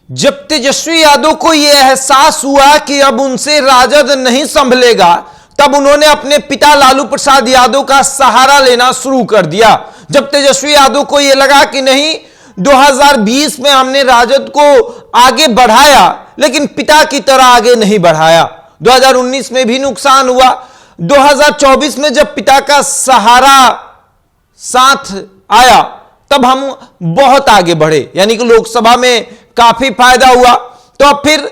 जब तेजस्वी यादव को यह एहसास हुआ कि अब उनसे राजद नहीं संभलेगा, तब उन्होंने अपने पिता लालू प्रसाद यादव का सहारा लेना शुरू कर दिया। जब तेजस्वी यादव को यह लगा कि नहीं, 2020 में हमने राजद को आगे बढ़ाया लेकिन पिता की तरह आगे नहीं बढ़ाया, 2019 में भी नुकसान हुआ, 2024 में जब पिता का सहारा साथ आया तब हम बहुत आगे बढ़े, यानी कि लोकसभा में काफी फायदा हुआ। तो अब फिर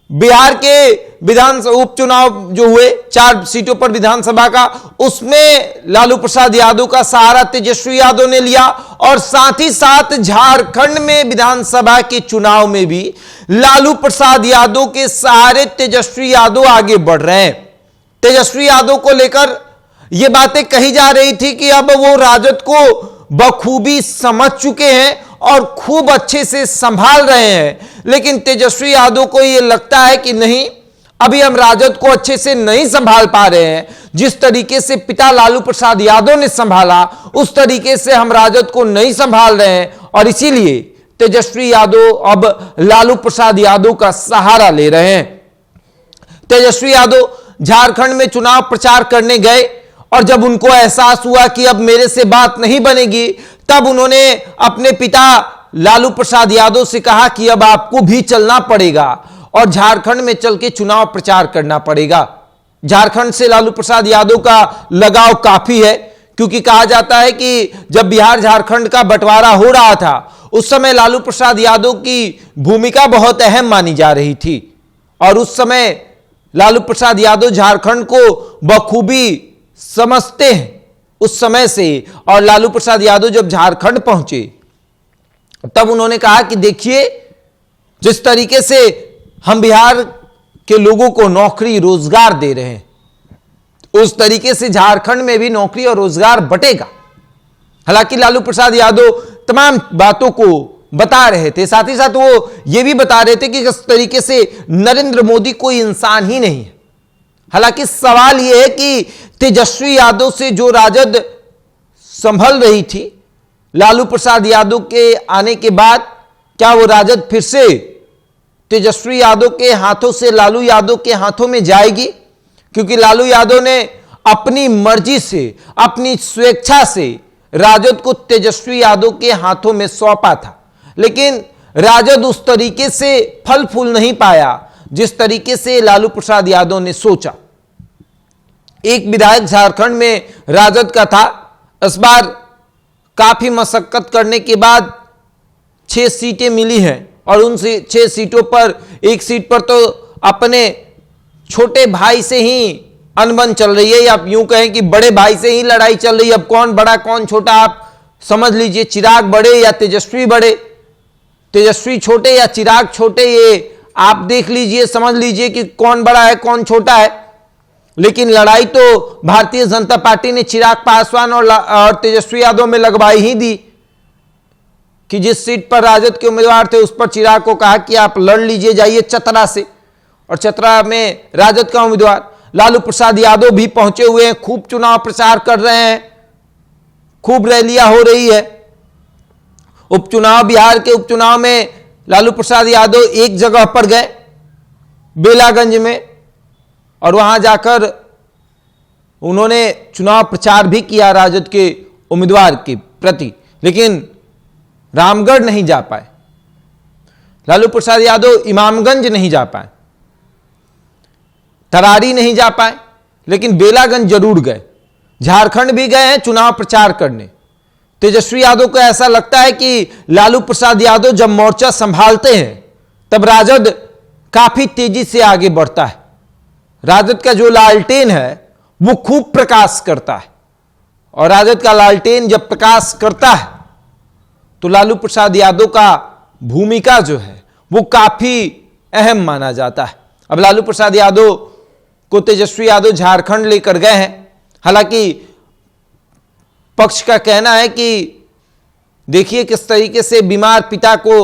बिहार के विधानसभा उपचुनाव जो हुए 4 सीटों पर विधानसभा का, उसमें लालू प्रसाद यादव का सहारा तेजस्वी यादव ने लिया और साथ ही साथ झारखंड में विधानसभा के चुनाव में भी लालू प्रसाद यादव के सहारे तेजस्वी यादव आगे बढ़ रहे हैं। तेजस्वी यादव को लेकर यह बातें कही जा रही थी कि अब वो राजद को बखूबी समझ चुके हैं और खूब अच्छे से संभाल रहे हैं, लेकिन तेजस्वी यादव को यह लगता है कि नहीं, अभी हम राजद को अच्छे से नहीं संभाल पा रहे हैं। जिस तरीके से पिता लालू प्रसाद यादव ने संभाला उस तरीके से हम राजद को नहीं संभाल रहे हैं और इसीलिए तेजस्वी यादव अब लालू प्रसाद यादव का सहारा ले रहे हैं। तेजस्वी यादव झारखंड में चुनाव प्रचार करने गए और जब उनको एहसास हुआ कि अब मेरे से बात नहीं बनेगी, तब उन्होंने अपने पिता लालू प्रसाद यादव से कहा कि अब आपको भी चलना पड़ेगा और झारखंड में चल के चुनाव प्रचार करना पड़ेगा। झारखंड से लालू प्रसाद यादव का लगाव काफी है, क्योंकि कहा जाता है कि जब बिहार झारखंड का बंटवारा हो रहा था उस समय लालू प्रसाद यादव की भूमिका बहुत अहम मानी जा रही थी और उस समय लालू प्रसाद यादव झारखंड को बखूबी समझते हैं उस समय से। और लालू प्रसाद यादव जब झारखंड पहुंचे तब उन्होंने कहा कि देखिए, जिस तरीके से हम बिहार के लोगों को नौकरी रोजगार दे रहे हैं उस तरीके से झारखंड में भी नौकरी और रोजगार बटेगा। हालांकि लालू प्रसाद यादव तमाम बातों को बता रहे थे, साथ ही साथ वो ये भी बता रहे थे कि किस तरीके से नरेंद्र मोदी कोई इंसान ही नहीं है। हालांकि सवाल यह है कि तेजस्वी यादव से जो राजद संभल रही थी, लालू प्रसाद यादव के आने के बाद क्या वो राजद फिर से तेजस्वी यादव के हाथों से लालू यादव के हाथों में जाएगी? क्योंकि लालू यादव ने अपनी मर्जी से, अपनी स्वेच्छा से राजद को तेजस्वी यादव के हाथों में सौंपा था, लेकिन राजद उस तरीके से फल फूल नहीं पाया जिस तरीके से लालू प्रसाद यादव ने सोचा। एक विधायक झारखंड में राजद का था, इस बार काफी मशक्कत करने के बाद 6 सीटें मिली हैं और उन 6 सीटों पर एक सीट पर तो अपने छोटे भाई से ही अनबन चल रही है, या आप यूं कहें कि बड़े भाई से ही लड़ाई चल रही है। अब कौन बड़ा कौन छोटा आप समझ लीजिए, चिराग बड़े या तेजस्वी बड़े, तेजस्वी छोटे या चिराग छोटे, ये आप देख लीजिए, समझ लीजिए कि कौन बड़ा है कौन छोटा है। लेकिन लड़ाई तो भारतीय जनता पार्टी ने चिराग पासवान और तेजस्वी यादव में लगवाई ही दी कि जिस सीट पर राजद के उम्मीदवार थे उस पर चिराग को कहा कि आप लड़ लीजिए, जाइए चतरा से, और चतरा में राजद का उम्मीदवार लालू प्रसाद यादव भी पहुंचे हुए हैं, खूब चुनाव प्रचार कर रहे हैं, खूब रैलियां हो रही है। उपचुनाव, बिहार के उपचुनाव में लालू प्रसाद यादव एक जगह पर गए, बेलागंज में, और वहां जाकर उन्होंने चुनाव प्रचार भी किया राजद के उम्मीदवार के प्रति, लेकिन रामगढ़ नहीं जा पाए, लालू प्रसाद यादव इमामगंज नहीं जा पाए, तरारी नहीं जा पाए, लेकिन बेलागंज जरूर गए। झारखंड भी गए हैं चुनाव प्रचार करने। तेजस्वी यादव को ऐसा लगता है कि लालू प्रसाद यादव जब मोर्चा संभालते हैं तब राजद काफी तेजी से आगे बढ़ता है। राजद का जो लालटेन है वो खूब प्रकाश करता है, और राजद का लालटेन जब प्रकाश करता है तो लालू प्रसाद यादव का भूमिका जो है वो काफी अहम माना जाता है। अब लालू प्रसाद यादव को तेजस्वी यादव झारखंड लेकर गए हैं। हालांकि पक्ष का कहना है कि देखिए किस तरीके से बीमार पिता को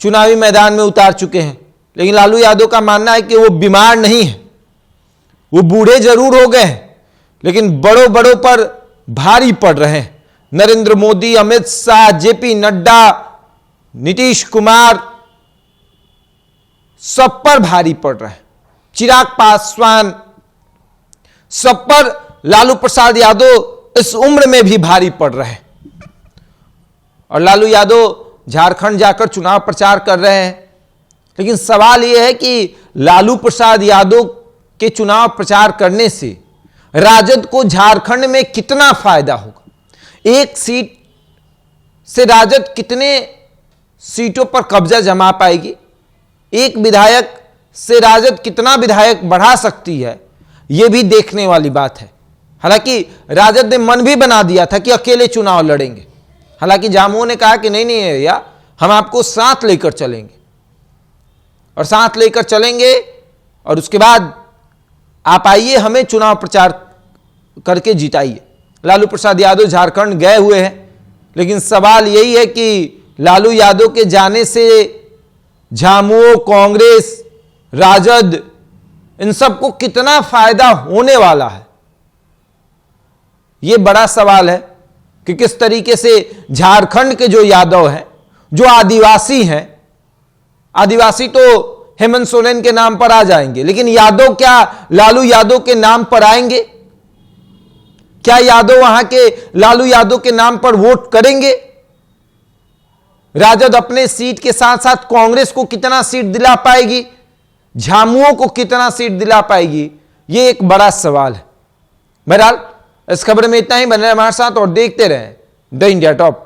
चुनावी मैदान में उतार चुके हैं, लेकिन लालू यादव का मानना है कि वो बीमार नहीं है, वो बूढ़े जरूर हो गए हैं लेकिन बड़ों बड़ों पर भारी पड़ रहे हैं। नरेंद्र मोदी, अमित शाह, जेपी नड्डा, नीतीश कुमार, सब पर भारी पड़ रहा है। चिराग पासवान, सब पर लालू प्रसाद यादव इस उम्र में भी भारी पड़ रहे हैं। और लालू यादव झारखंड जाकर चुनाव प्रचार कर रहे हैं, लेकिन सवाल यह है कि लालू प्रसाद यादव के चुनाव प्रचार करने से राजद को झारखंड में कितना फायदा होगा। एक सीट से राजद कितने सीटों पर कब्जा जमा पाएगी, एक विधायक से राजद कितना विधायक बढ़ा सकती है, यह भी देखने वाली बात है। हालांकि राजद ने मन भी बना दिया था कि अकेले चुनाव लड़ेंगे, हालांकि जामुओं ने कहा कि नहीं भैया, हम आपको साथ लेकर चलेंगे और साथ लेकर चलेंगे और उसके बाद आप आइए, हमें चुनाव प्रचार करके जिताइए। लालू प्रसाद यादव झारखंड गए हुए हैं, लेकिन सवाल यही है कि लालू यादव के जाने से झामुमो, कांग्रेस, राजद, इन सबको कितना फायदा होने वाला है, यह बड़ा सवाल है कि किस तरीके से झारखंड के जो यादव हैं, जो आदिवासी हैं, आदिवासी तो हेमंत सोरेन के नाम पर आ जाएंगे, लेकिन यादव क्या लालू यादव के नाम पर आएंगे? क्या यादव वहां के लालू यादव के नाम पर वोट करेंगे? राजद अपने सीट के साथ साथ कांग्रेस को कितना सीट दिला पाएगी, झामुओं को कितना सीट दिला पाएगी, यह एक बड़ा सवाल है। बहरहाल इस खबर में इतना ही। बने रहे हमारे साथ और देखते रहें द इंडिया टॉप।